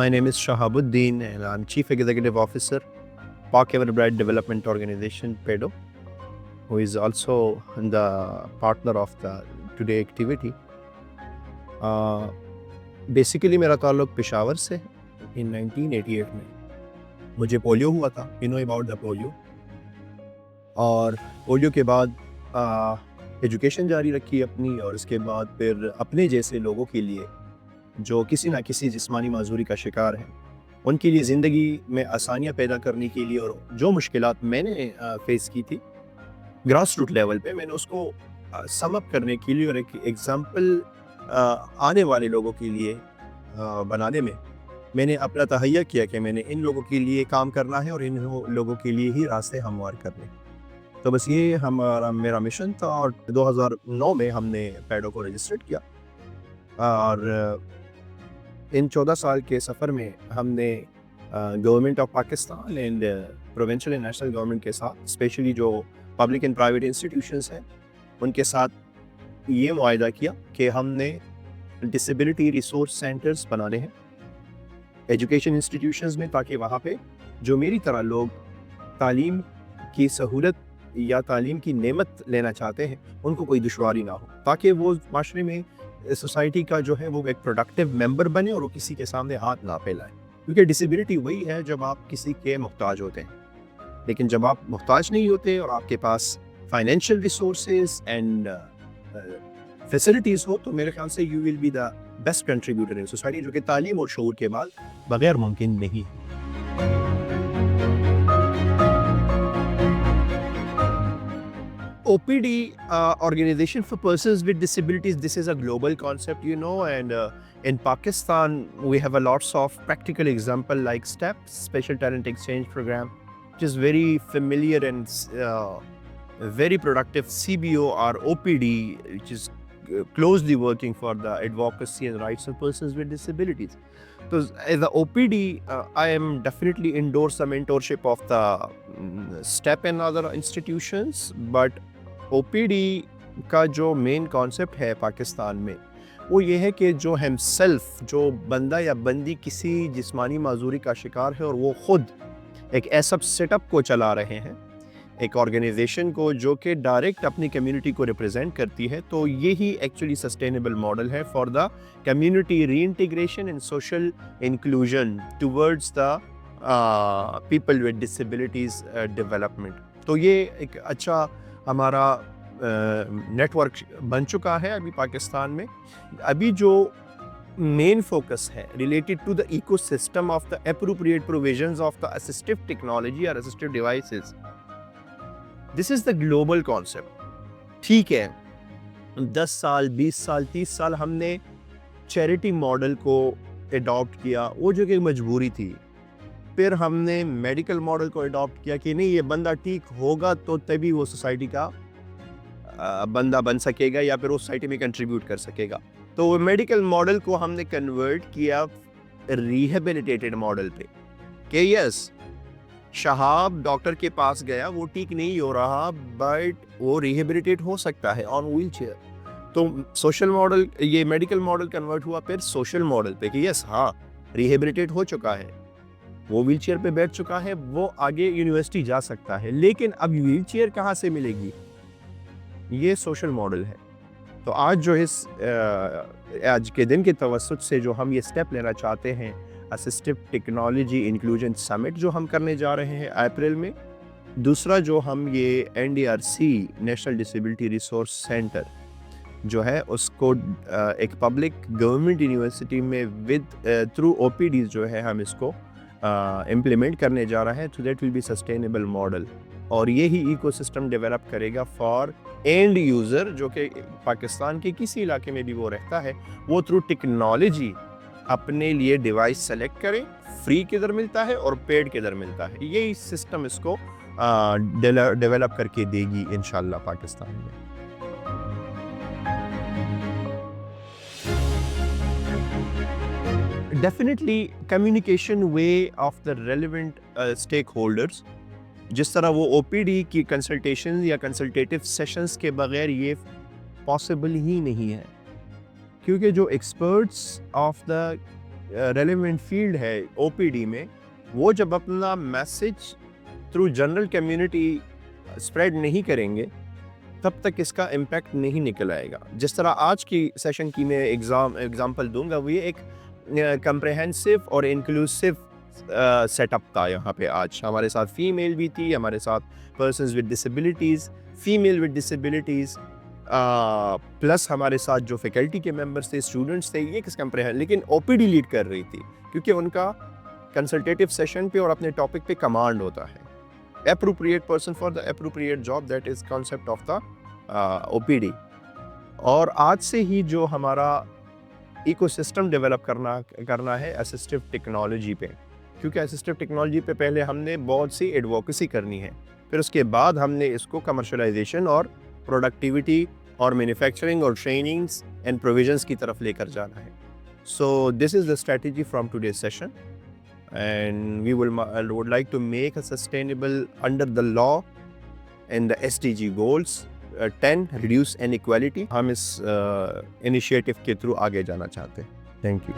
My name is Shahabuddin and I'm Chief Executive Officer, Park Everbright Development Organization, PEDO, who is also the partner of the today activity. Basically मेरा ताल्लुक पेशावर से in 1988 में मुझे polio हुआ था, you know about the polio, और polio के बाद एजुकेशन जारी रखी अपनी, और इसके बाद फिर अपने जैसे लोगों के लिए जो किसी ना किसी जिस्मानी माजूरी का शिकार हैं, उनके लिए ज़िंदगी में आसानियाँ पैदा करने के लिए, और जो मुश्किलात मैंने फेस की थी ग्रास रूट लेवल पे, मैंने उसको सम अप करने के लिए और एक एग्जाम्पल आने वाले लोगों के लिए बनाने में मैंने अपना तहैया किया कि मैंने इन लोगों के लिए काम करना है और इन लोगों के लिए ही रास्ते हमवार करने। तो बस ये हमारा मेरा मिशन था, और 2009 में हमने पैडो को रजिस्टर्ड किया, और इन 14 साल के सफ़र में हमने government of Pakistan and provincial and national government के साथ, स्पेशली जो पब्लिक एंड प्राइवेट इंस्टीट्यूशंस हैं, उनके साथ ये मुआहिदा किया कि हमने डिसेबिलिटी रिसोर्स सेंटर्स बनाने हैं एजुकेशन इंस्टीट्यूशंस में, ताकि वहाँ पे जो मेरी तरह लोग तालीम की सहूलत या तालीम की नेमत लेना चाहते हैं, उनको कोई दुश्वारी ना हो, ताकि वो माशरे में सोसाइटी का जो है वो एक प्रोडक्टिव मेंबर बने और वो किसी के सामने हाथ ना फैलाए। क्योंकि डिसेबिलिटी वही है जब आप किसी के मुहताज होते हैं, लेकिन जब आप मुहताज नहीं होते और आपके पास फाइनेंशियल रिसोर्सेज एंड फैसिलिटीज़ हो, तो मेरे ख्याल से you will be the best contributor in society, जो कि तालीम और शऊर के बाद बगैर मुमकिन नहीं है। OPD Organization for Persons with Disabilities, this is a global concept, you know, and in Pakistan we have a lots of practical example like STEP, Special Talent Exchange Program, which is very familiar and very productive. CBO or OPD, which is closely working for the advocacy and rights of persons with disabilities. So as the OPD, I am definitely endorse the mentorship of the STEP and other institutions, but OPD का जो main concept है पाकिस्तान में, वो ये है कि जो हमसेल्फ, जो बंदा या बंदी किसी जिस्मानी माजूरी का शिकार है और वो ख़ुद एक ऐसा सेटअप को चला रहे हैं, एक ऑर्गेनाइजेशन को जो कि डायरेक्ट अपनी कम्युनिटी को रिप्रेजेंट करती है, तो यही एक्चुअली सस्टेनेबल मॉडल है for the community reintegration and social inclusion towards the people with disabilities development. तो ये एक अच्छा हमारा नेटवर्क बन चुका है अभी पाकिस्तान में। अभी जो मेन फोकस है related to the ecosystem of the appropriate provisions of the assistive technology और assistive devices, this is the global concept. ठीक है, 10 साल 20 साल 30 साल हमने चैरिटी मॉडल को अडॉप्ट किया, वो जो कि मजबूरी थी। फिर हमने मेडिकल मॉडल को अडॉप्ट किया कि नहीं, ये बंदा ठीक होगा तो तभी वो सोसाइटी का बंदा बन सकेगा या फिर वो सोसाइटी में कंट्रीब्यूट कर सकेगा। तो वो मेडिकल मॉडल को हमने कन्वर्ट किया रिहेबिलिटेटेड मॉडल पे कि यस, शहाब डॉक्टर के पास गया, वो ठीक नहीं हो रहा, बट वो रिहेबिलिटेट हो सकता है ऑन व्हील चेयर। तो सोशल मॉडल, ये मेडिकल मॉडल कन्वर्ट हुआ फिर सोशल मॉडल पे कि यस, हाँ, रिहेबिलिटेट हो चुका है, वो व्हील चेयर पे बैठ चुका है, वो आगे यूनिवर्सिटी जा सकता है, लेकिन अब व्हील चेयर कहाँ से मिलेगी? ये सोशल मॉडल है। तो आज जो इस आज के दिन के तवस्सुत से जो हम ये स्टेप लेना चाहते हैं, असिस्टिव टेक्नोलॉजी इंक्लूजन समिट जो हम करने जा रहे हैं अप्रैल में, दूसरा जो हम ये NDRC national disability resource centre जो है उसको एक पब्लिक गवर्नमेंट यूनिवर्सिटी में विद थ्रू OPD जो है हम इसको इम्प्लीमेंट करने जा रहा है। तो that will be sustainable model, और यही इकोसिस्टम डेवलप करेगा फॉर एंड यूज़र, जो कि पाकिस्तान के किसी इलाके में भी वो रहता है, वो थ्रू टेक्नोलॉजी अपने लिए डिवाइस सेलेक्ट करे, फ्री किधर मिलता है और पेड किधर मिलता है। यही सिस्टम इसको डेवलप करके देगी इंशाल्लाह पाकिस्तान में। Definitely communication way of the relevant stakeholders, जिस तरह वो OPD की कंसल्टेशन या कंसल्टेटिव सेशंस के बगैर ये पॉसिबल ही नहीं है, क्योंकि जो experts of the relevant field ہے OPD میں, وہ جب اپنا message through general community spread نہیں کریں گے تب تک اس کا امپیکٹ نہیں نکل آئے گا. جس طرح آج کی سیشن کی میں ایگزامپل دوں گا, وہ یہ ایک کمپریہنسو اور انکلوسیو سیٹ اپ تھا. یہاں پہ آج ہمارے ساتھ فیمیل بھی تھی, ہمارے ساتھ persons with disabilities, female with disabilities, plus ہمارے ساتھ جو فیکلٹی کے ممبرس تھے, اسٹوڈنٹس تھے. یہ کس کمپریہن, لیکن OPD لیڈ کر رہی تھی کیونکہ ان کا کنسلٹیٹیو سیشن پہ اور اپنے ٹاپک پہ کمانڈ ہوتا ہے. appropriate person for the appropriate job, that is concept of the OPD. اور آج سے ہی جو ہمارا ایکو سسٹم ڈیولپ کرنا ہے اسسٹیو ٹیکنالوجی پہ, کیونکہ اسسٹیو ٹیکنالوجی پہ پہلے ہم نے بہت سی ایڈووکیسی کرنی ہے, پھر اس کے بعد ہم نے اس کو کمرشلائزیشن اور پروڈکٹیوٹی اور مینوفیکچرنگ اور ٹریننگس اینڈ پروویژنس کی طرف لے کر جانا ہے. So this is the strategy from today's session, and we would like to make a sustainable under the law and the SDG goals 10 reduce inequality. ہم اس انیشیٹو کے تھرو آگے جانا چاہتے ہیں. Thank you.